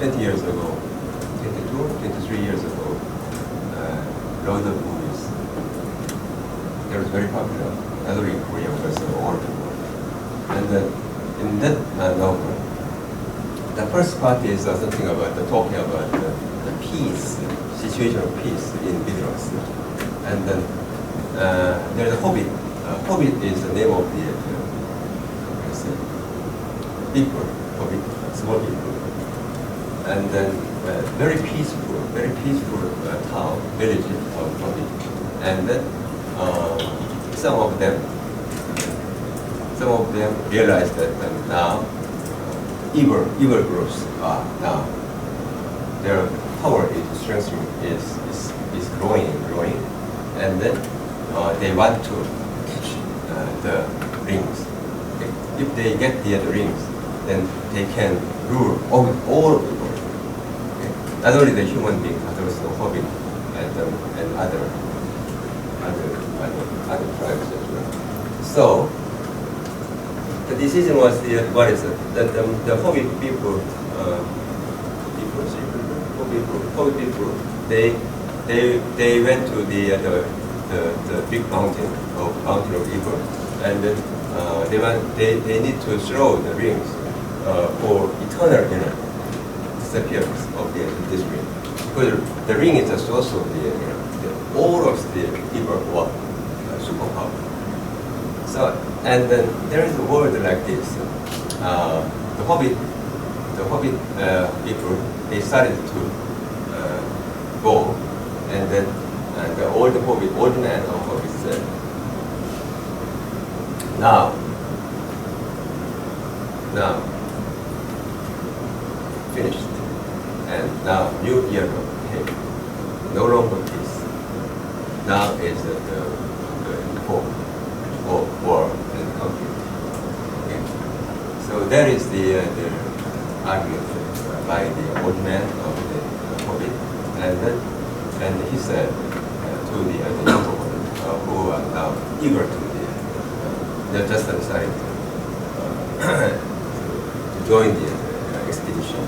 20 years ago, 22, 23 years ago, loads of movies. They were very popular, not only in Korea, but also all over the world. And in that novel, the first part is something about talking about the peace, situation of peace in Middle East. And then there's a Hobbit. Hobbit is the name of the people, Hobbit, small people. And then very peaceful town, village of Hobbit. And then some of them realize that now evil groups are now their power is strengthening, is growing, and then they want to catch the rings. If they get the rings, then they can rule all of the world. Okay? Not only the human being, but also the hobbit and other tribes as well. So the decision was the hobbit people, they went to the big mountain of evil, and then they need to throw the rings for eternal disappearance of this ring, because the ring is the source of all of the evil or superpower. So, and then there is a word like this. The hobbit people, they started to go, and then the old man of hobbit said, now, finished, and now new era came. No longer peace. Now is the war and conflict. Okay. So that is the argument by the old man of the hobbit, and he said to the younger one who are now eager to they're just decided to join the expedition.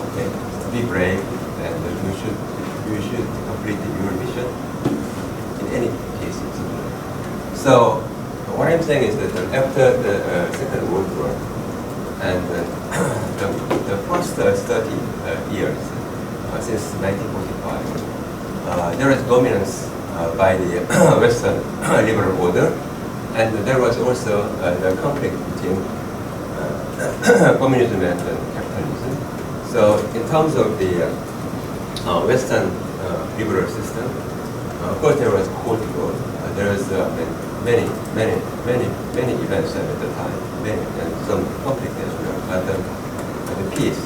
Okay, be brave, and you should complete your mission in any cases. So what I'm saying is that after the Second World War and the first 30 years since 1945, there was dominance by the Western liberal order. And there was also the conflict between communism and capitalism. So in terms of the Western liberal system, of course there was Cold War. There was many events at the time, and some conflict as well. But the peace,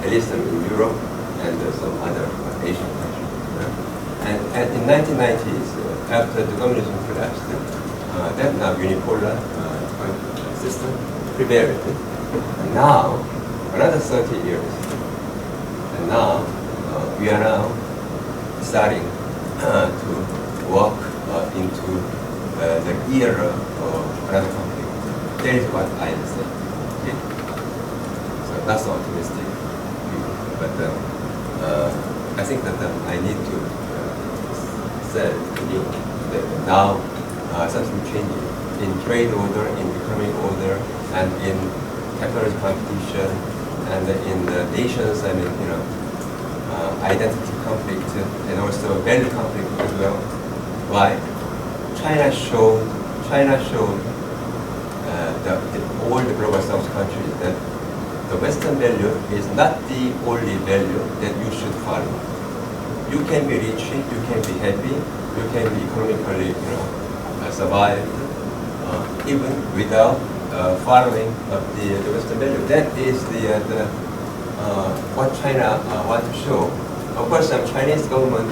at least in Europe and some other Asian countries. And in 1990s, after the communism collapsed, that now unipolar system prevailed. And now, another 30 years, and now we are now starting to walk into the era of another conflict. That is what I understand. Okay? So that's optimistic, but I think that I need to said that now something changing in trade order, in economic order, and in technology competition, and in the nations. Identity conflict and also value conflict as well. Why? China showed all the global South countries that the Western value is not the only value that you should follow. You can be rich, you can be happy, you can be economically, survive, even without following of the Western value. That is what China wants to show. Of course, some Chinese government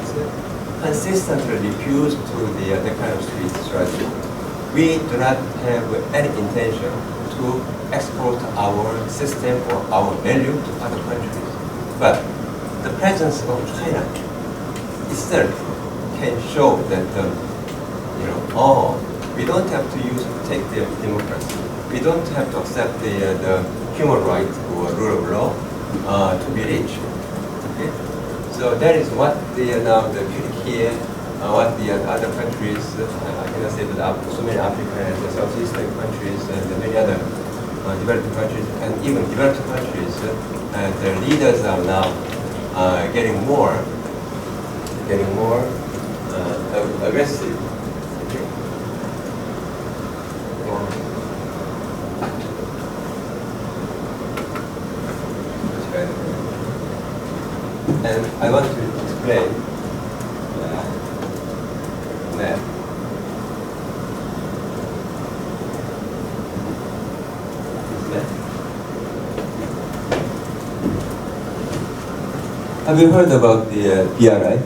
consistently refuse to the kind of street strategy. We do not have any intention to export our system or our value to other countries. But the presence of China itself can show that we don't have to take the democracy. We don't have to accept the human rights or rule of law. to be reached. Okay? So that is what the now the Turkey, what the other countries, I cannot say that so many African and Southeast Asian countries and many other developing countries and even developed countries, the leaders are now getting more aggressive. Okay? And I want to explain that. Have you heard about the BRI?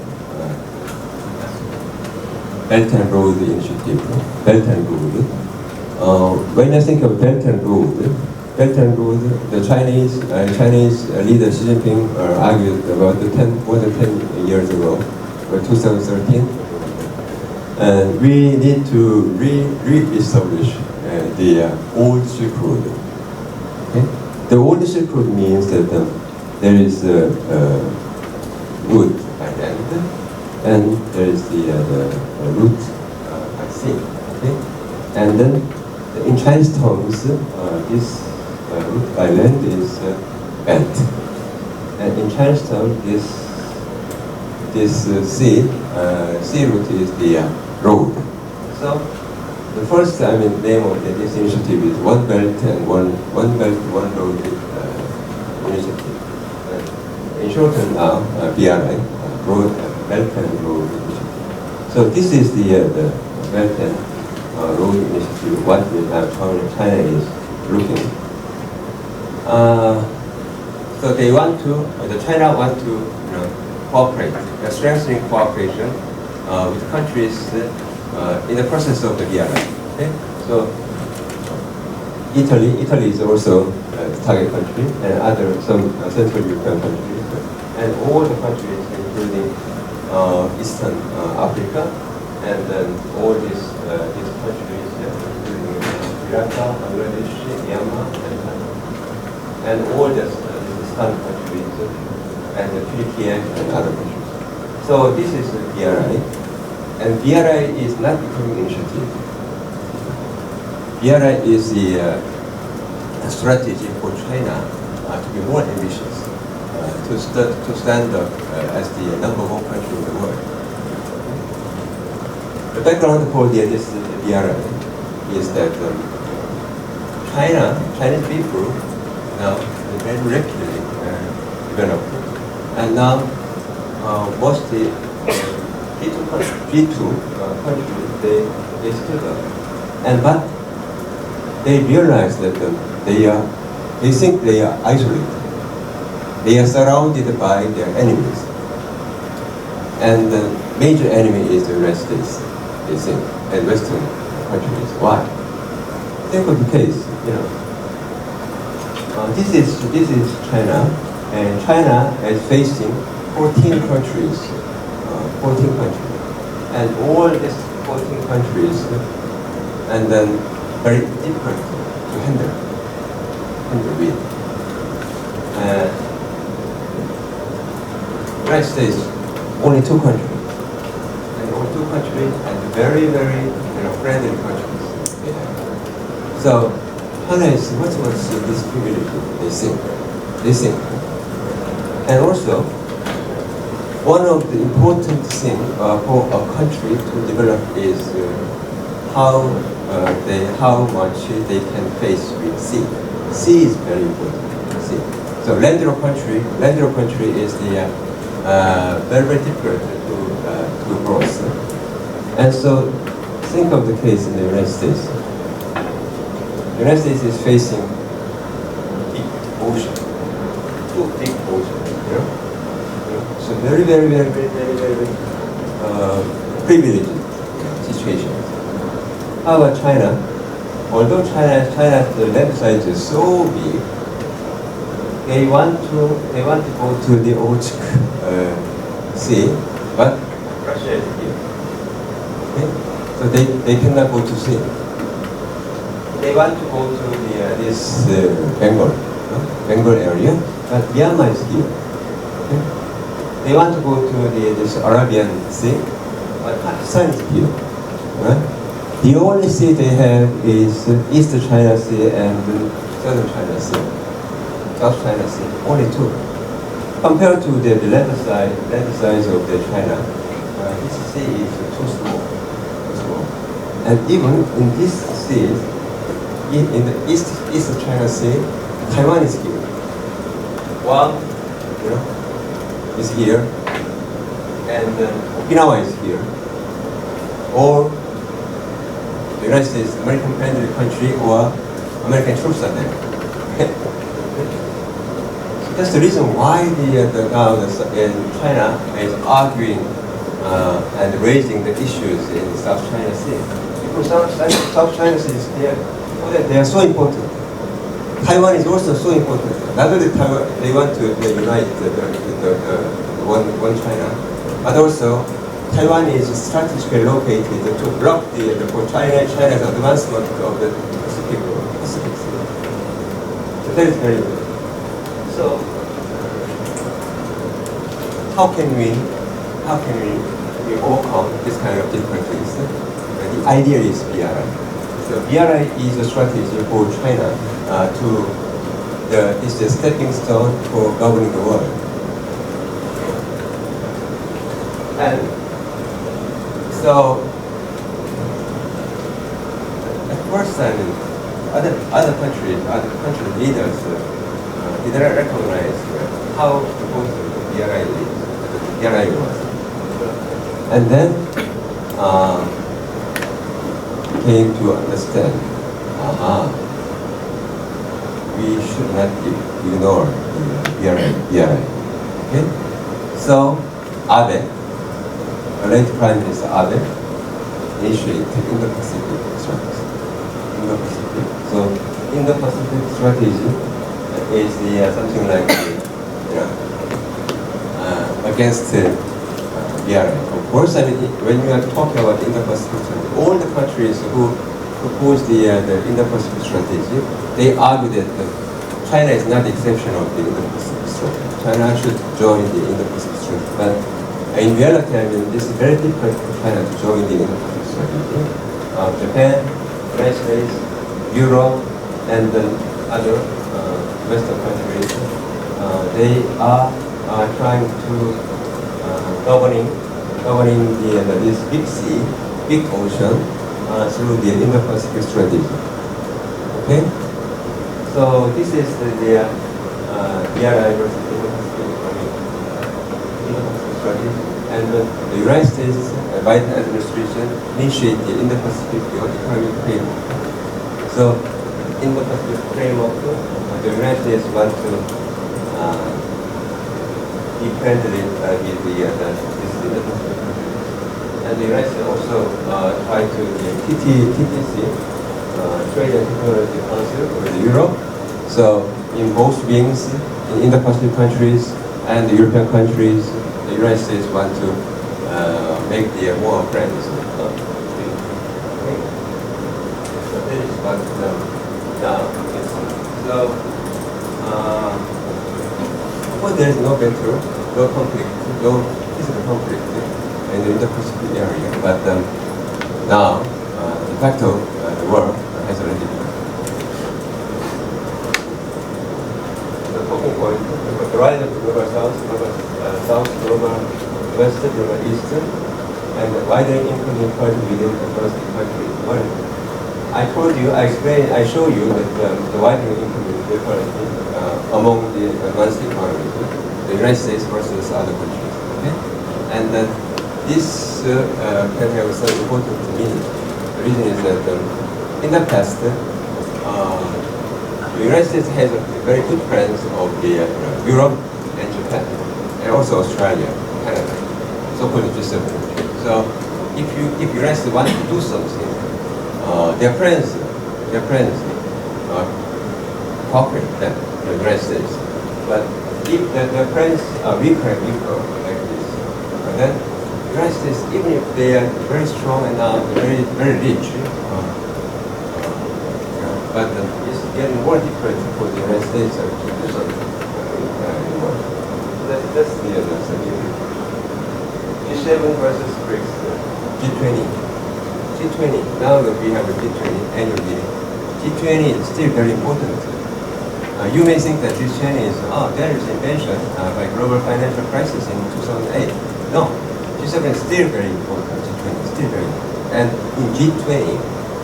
Belt and Road Initiative. Belt and Road. When I think of Belt and Road, the Chinese leader Xi Jinping argued about more than 10 years ago, or 2013. And we need to re-establish the old Silk Road. Okay? The old Silk Road means that there is wood by land, and there is the root by sea. Okay? And then in Chinese terms, this root by land is belt, and in Chinese terms, this sea route is the road. So the first name of this initiative is One Belt and One Road initiative. In short term now, BRI, Belt and Road initiative. So this is the Belt and Road initiative. What China is looking. So they want to, China want to, cooperate, strengthening cooperation with countries in the process of the BRI. Okay? So Italy is also a target country, and some Central European countries, and all the countries, including Eastern Africa, and then all these countries, including Sri Lanka, Bangladesh, Myanmar, and all these Eastern countries, and Turkey and other countries. So this is the BRI, and BRI is not becoming initiative. BRI is the strategy for China to be more ambitious, to stand up as the #1 country in the world. The background for this BRI is that Chinese people now very rapidly developing, and now mostly G2 countries they stood up, but they realize that they think they are isolated. They are surrounded by their enemies, and the major enemy is the United States, they think, and Western countries. Why? Think of the case, this is China, and China is facing 14 countries, and all these 14 countries, and then very difficult to handle with. United States, only 2 countries, and very, very friendly countries. So China is much this privilege, they think. And also, one of the important things for a country to develop is how much they can face with sea. Sea is very important. Sea. So landlocked country is the very, very difficult to cross. And so think of the case in the United States. The United States is facing big ocean, 2 big oceans. So very, very, very, very, very, very privileged situation. How about China? Although China's land size is so big, they want to go to the Okhotsk Sea, but Russia is here. Okay? So they cannot go to sea. They want to go to this Bengal, Bengal area, but Myanmar is here. Okay? They want to go to this Arabian Sea, but Pakistan is here. Right? The only sea they have is East China Sea and Southern China Sea, South China Sea, only two. Compared to the land size of the China, this sea is too small. And even in this sea, in the East China Sea, Taiwan is here. Guam, is here, and Okinawa is here. Or the United States, American-friendly country, or American troops are there. So that's the reason why the government in China is arguing and raising the issues in South China Sea. Because South China Sea is there. They are so important. Taiwan is also so important. Not only Taiwan, they want to unite one China, but also Taiwan is strategically located to block for China's advancement of the Pacific Sea. So that is very good. So how can we overcome this kind of difficulties? The idea is BRI. So BRI is a strategy for China it's a stepping stone for governing the world. And so at first time, other country leaders didn't recognize how important BRI was. And then came to understand, we should not ignore BRI. Okay? So Abe, the late Prime Minister Abe, initiated Indo-Pacific strategy. So Indo-Pacific strategy is something like against BRI. Of course, I mean, when you are talking about Indo-Pacific strategy, all the countries who proposed the Indo-Pacific strategy, they argue that China is not the exception of the Indo-Pacific strategy. China should join the Indo-Pacific strategy. But in reality, I mean, this is very difficult for China to join the Indo-Pacific strategy. Japan, United States, Europe, and other Western countries, they are trying to governing this big sea, big ocean through the Indo-Pacific strategy. Okay, so this is the BRI versus Indo-Pacific strategy, and the United States Biden administration initiated the Indo-Pacific economic framework. So in the Pacific framework, the United States want to be friendly with this Indo-Pacific. And the United States also try to TTC, Trade and Technology Council, with Europe. So in both wings, in Indo-Pacific countries and the European countries, the United States want to make the more friends. Okay. So this is what now. So of course there is no battle, no conflict, no physical conflict in the Indo-Pacific area, but now, de facto, the war has already begun. The talking point, the rise of the global south, global west, global east, and the widening income inequality within the first country. I told you, I show you that the widening income inequality among the advanced economies, the United States versus other countries. Okay? And this can have some important meaning. The reason is that in the past, the United States has very good friends of the Europe and Japan, and also Australia, Canada, so-called G7. So if United States want to do something, their friends cooperate with them, the United States. But if their friends are weaker like this, then the United States, even if they are very strong and very rich, but getting more difficult for the United States to do something anymore. That's the G7 versus BRICS, G20. G20, now that we have a G20 annual meeting, G20 is still very important. You may think that G20 is, that is invention by global financial crisis in 2008. No, G7 is still very important, G20 is still very important. And in G20,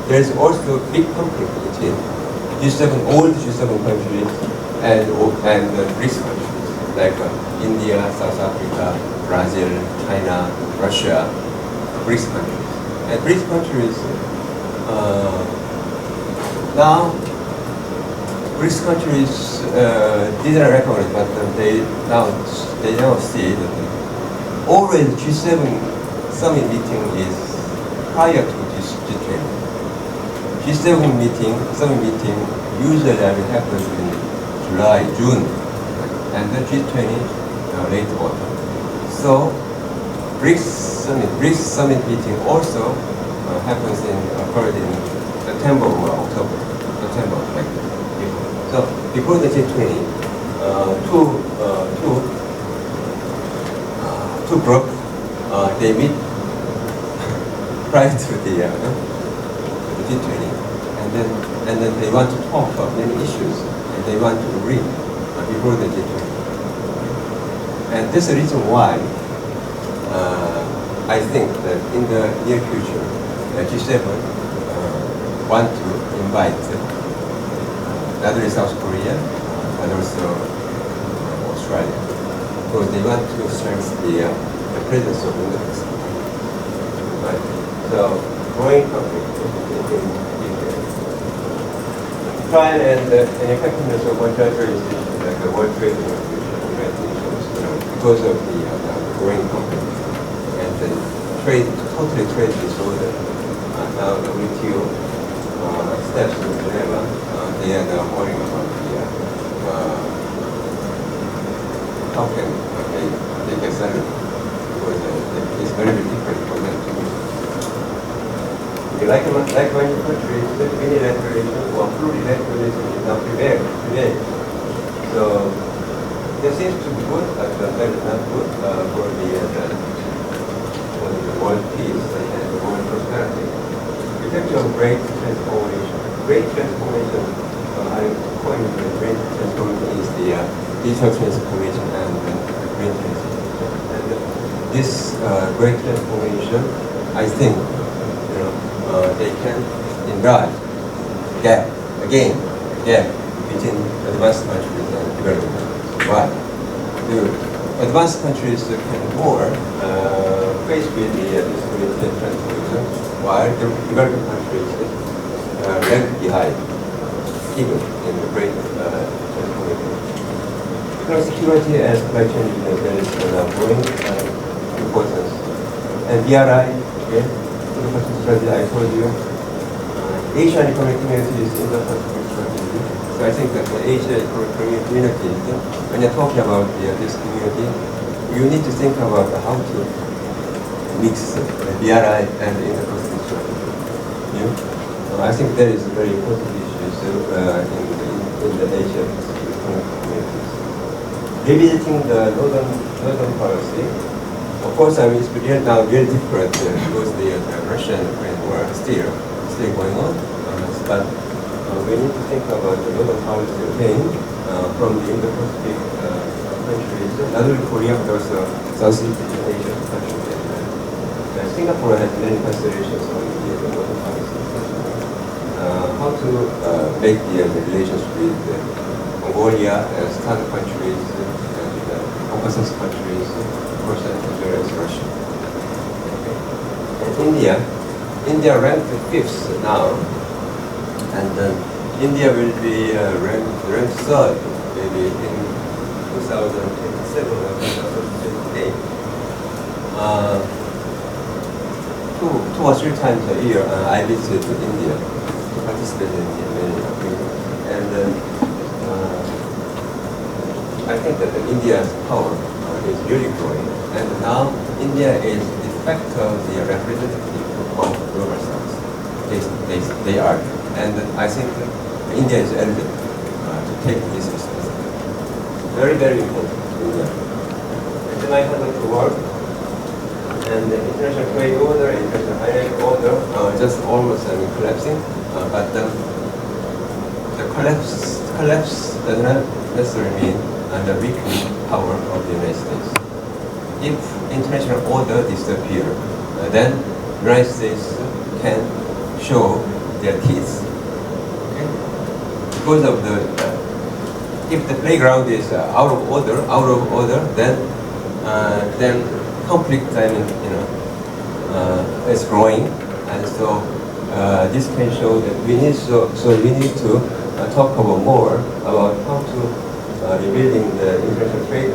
there is also a big conflict between G7, old G7 countries and the BRICS countries, like India, South Africa, Brazil, China, Russia, BRICS countries. And BRICS countries, now, BRICS countries didn't recognize, but they now see that always G7 summit meeting is prior to this G20. G7 meeting, summit meeting usually happens in July, June, and the G20 late autumn. So BRICS summit meeting also happens occurred in September or October, September, like before. So before the G20, two groups they meet prior to the G20, and then they want to talk about many issues, and they want to agree before the G20. And that's the reason why I think that in the near future, G7 want to invite not only South Korea, but also Australia, because they want to strengthen the presence of Indo-Pacific. Right? So, growing conflict in trial and effectiveness of one country institutions like the World Trade Organization, because of the growing conflict and the totally trade disorder. Now the WTO steps in Geneva, they are now worrying about how can they get settled, because it's very difficult for them to do. Like many countries, unilateralism or plurilateralism is not prevail. So there seems to be good, but that is not good for the world peace and the world prosperity. It's actually a great transformation. Great transformation, I coined the great transformation is the digital transformation and green transformation. And this great transformation, I think, they can enlarge gap between advanced countries and developing countries. Why? The advanced countries can more face with this great transformation, while the developing countries lag behind, even in the great transformation. Because security and supply chain is growing importance. And BRI, strategy I told you, Asian economic community is in the Pacific strategy. So I think that the Asian economic community, when you're talking about this community, you need to think about how to mix BRI and the Indo-Pacific strategy. I think that is a very important issue in the Asian economic communities. Revisiting the northern policy. Of course, it's now very different because the Russia and Ukraine war are still going on. But we need to think about the northern policy again from the Indo-Pacific countries, not only Korea but also Southeast Asian countries. Singapore has many considerations on the northern policy. How to make the relations with Mongolia as START countries, and Caucasus countries, as well as Russia. Okay. And India ranked 5th now, and India will be ranked 3rd maybe in 2027 or 2028. 2 or 3 times a year I visit India to participate in many meetings, and I think that India's power is really growing, and now India is de facto the representative of global south. They are, and I think India is eligible to take this responsibility. Very, very important. India. It's my handle to work, and the international trade order, international financial order, just almost collapsing. But the collapse does not necessarily mean the weakening power of the United States. If international order disappears, then the United States can show their teeth. Okay? Because of the, if the playground is out of order, then conflict, is growing, and so this can show that we need to talk about more about how to rebuilding the international trade